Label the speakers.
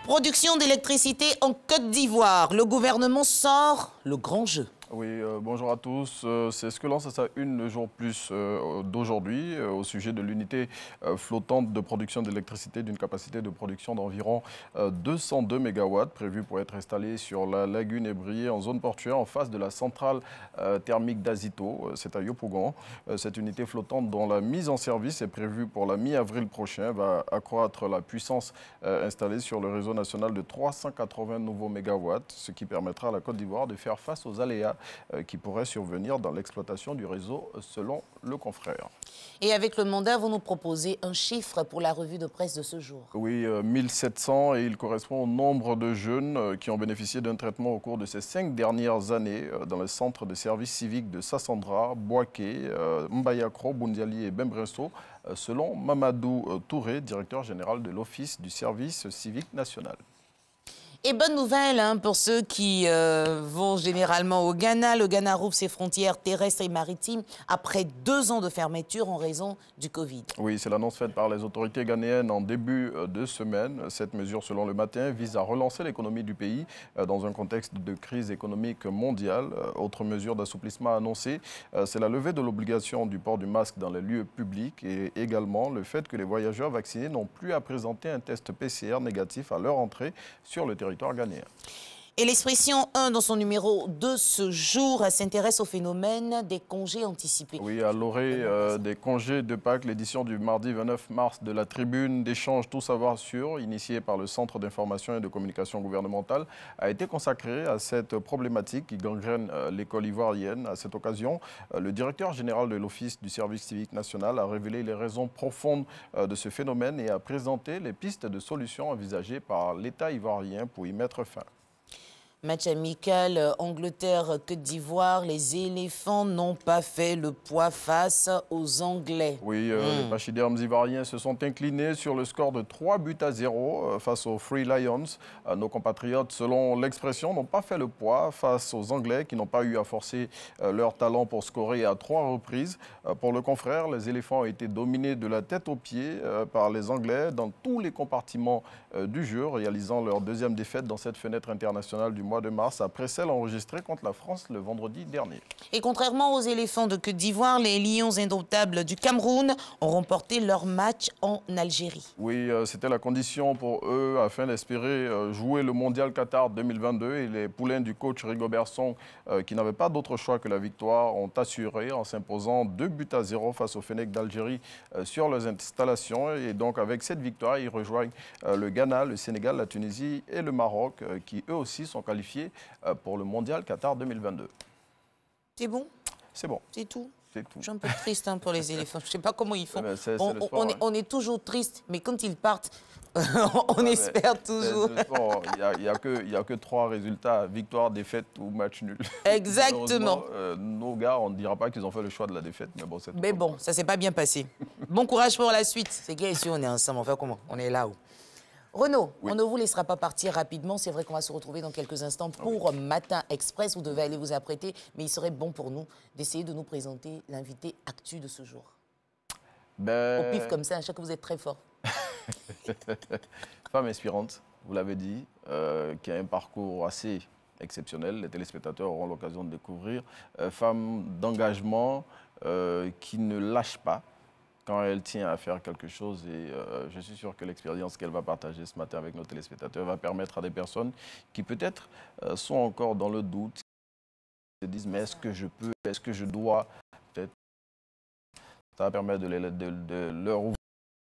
Speaker 1: Production d'électricité en Côte d'Ivoire. Le gouvernement sort le grand jeu.
Speaker 2: Oui, bonjour à tous. C'est ce que lance à sa une le jour plus d'aujourd'hui au sujet de l'unité flottante de production d'électricité d'une capacité de production d'environ 202 MW prévue pour être installée sur la lagune Ébrié en zone portuaire en face de la centrale thermique d'Azito, c'est à Yopougon. Cette unité flottante dont la mise en service est prévue pour la mi-avril prochain va accroître la puissance installée sur le réseau national de 380 nouveaux mégawatts, ce qui permettra à la Côte d'Ivoire de faire face aux aléas qui pourraient survenir dans l'exploitation du réseau, selon le confrère.
Speaker 1: Et avec le mandat, vous nous proposez un chiffre pour la revue de presse de ce jour.
Speaker 2: Oui, 1700, et il correspond au nombre de jeunes qui ont bénéficié d'un traitement au cours de ces 5 dernières années dans les centres de services civiques de Sassandra, Boaké, Mbayakro, Bundiali et Bembresso, selon Mamadou Touré, directeur général de l'Office du service civique national.
Speaker 1: Et bonne nouvelle pour ceux qui vont généralement au Ghana. Le Ghana rouvre ses frontières terrestres et maritimes après 2 ans de fermeture en raison du Covid.
Speaker 2: Oui, c'est l'annonce faite par les autorités ghanéennes en début de semaine. Cette mesure, selon Le Matin, vise à relancer l'économie du pays dans un contexte de crise économique mondiale. Autre mesure d'assouplissement annoncée, c'est la levée de l'obligation du port du masque dans les lieux publics et également le fait que les voyageurs vaccinés n'ont plus à présenter un test PCR négatif à leur entrée sur le territoire ghanéen.
Speaker 1: Et l'Expression 1, dans son numéro de ce jour, s'intéresse au phénomène des congés anticipés.
Speaker 2: Oui, à l'orée des congés de Pâques, l'édition du mardi 29 mars de la Tribune d'échange Tout Savoir Sûr, initiée par le Centre d'information et de communication gouvernementale, a été consacrée à cette problématique qui gangrène l'école ivoirienne. À cette occasion, le directeur général de l'Office du service civique national a révélé les raisons profondes de ce phénomène et a présenté les pistes de solutions envisagées par l'État ivoirien pour y mettre fin.
Speaker 1: Match amical Angleterre-Côte d'Ivoire, les éléphants n'ont pas fait le poids face aux Anglais.
Speaker 2: Oui, les pachydermes ivoiriens se sont inclinés sur le score de 3-0 face aux Free Lions. Nos compatriotes, selon l'expression, n'ont pas fait le poids face aux Anglais qui n'ont pas eu à forcer leur talent pour scorer à 3 reprises. Pour le confrère, les éléphants ont été dominés de la tête aux pieds par les Anglais dans tous les compartiments du jeu, réalisant leur 2e défaite dans cette fenêtre internationale du mois de mars, après celle enregistrée contre la France le vendredi dernier.
Speaker 1: Et contrairement aux éléphants de Côte d'Ivoire, les lions indomptables du Cameroun ont remporté leur match en Algérie.
Speaker 2: Oui, c'était la condition pour eux afin d'espérer jouer le Mondial Qatar 2022. Et les poulains du coach Rigobert Song, qui n'avaient pas d'autre choix que la victoire, ont assuré en s'imposant 2-0 face au Fennec d'Algérie sur leurs installations. Et donc avec cette victoire, ils rejoignent le Ghana, le Sénégal, la Tunisie et le Maroc, qui eux aussi sont qualifiés pour le Mondial Qatar 2022.
Speaker 1: C'est bon?
Speaker 2: C'est bon.
Speaker 1: C'est tout?
Speaker 2: C'est tout.
Speaker 1: Je suis un peu triste pour les éléphants. Je ne sais pas comment ils font.
Speaker 2: On
Speaker 1: est toujours triste, mais quand ils partent, on espère toujours.
Speaker 2: Il n'y a que 3 résultats, victoire, défaite ou match nul.
Speaker 1: Exactement.
Speaker 2: Nos gars, on ne dira pas qu'ils ont fait le choix de la défaite, mais bon, c'est tout.
Speaker 1: Mais bon, ça ne s'est pas bien passé. Bon courage pour la suite. C'est bien ici, on est ensemble. Enfin, comment? On est là-haut. Renaud, oui. On ne vous laissera pas partir rapidement. C'est vrai qu'on va se retrouver dans quelques instants pour Matin Express. Vous devez aller vous apprêter, mais il serait bon pour nous d'essayer de nous présenter l'invité actu de ce jour. Au pif comme ça, à chaque fois vous êtes très fort.
Speaker 2: Femme inspirante, vous l'avez dit, qui a un parcours assez exceptionnel. Les téléspectateurs auront l'occasion de découvrir. Femme d'engagement qui ne lâche pas quand elle tient à faire quelque chose, et je suis sûr que l'expérience qu'elle va partager ce matin avec nos téléspectateurs va permettre à des personnes qui peut-être sont encore dans le doute, se disent mais est-ce que je peux, est-ce que je dois, peut-être ça va permettre de leur ouvrir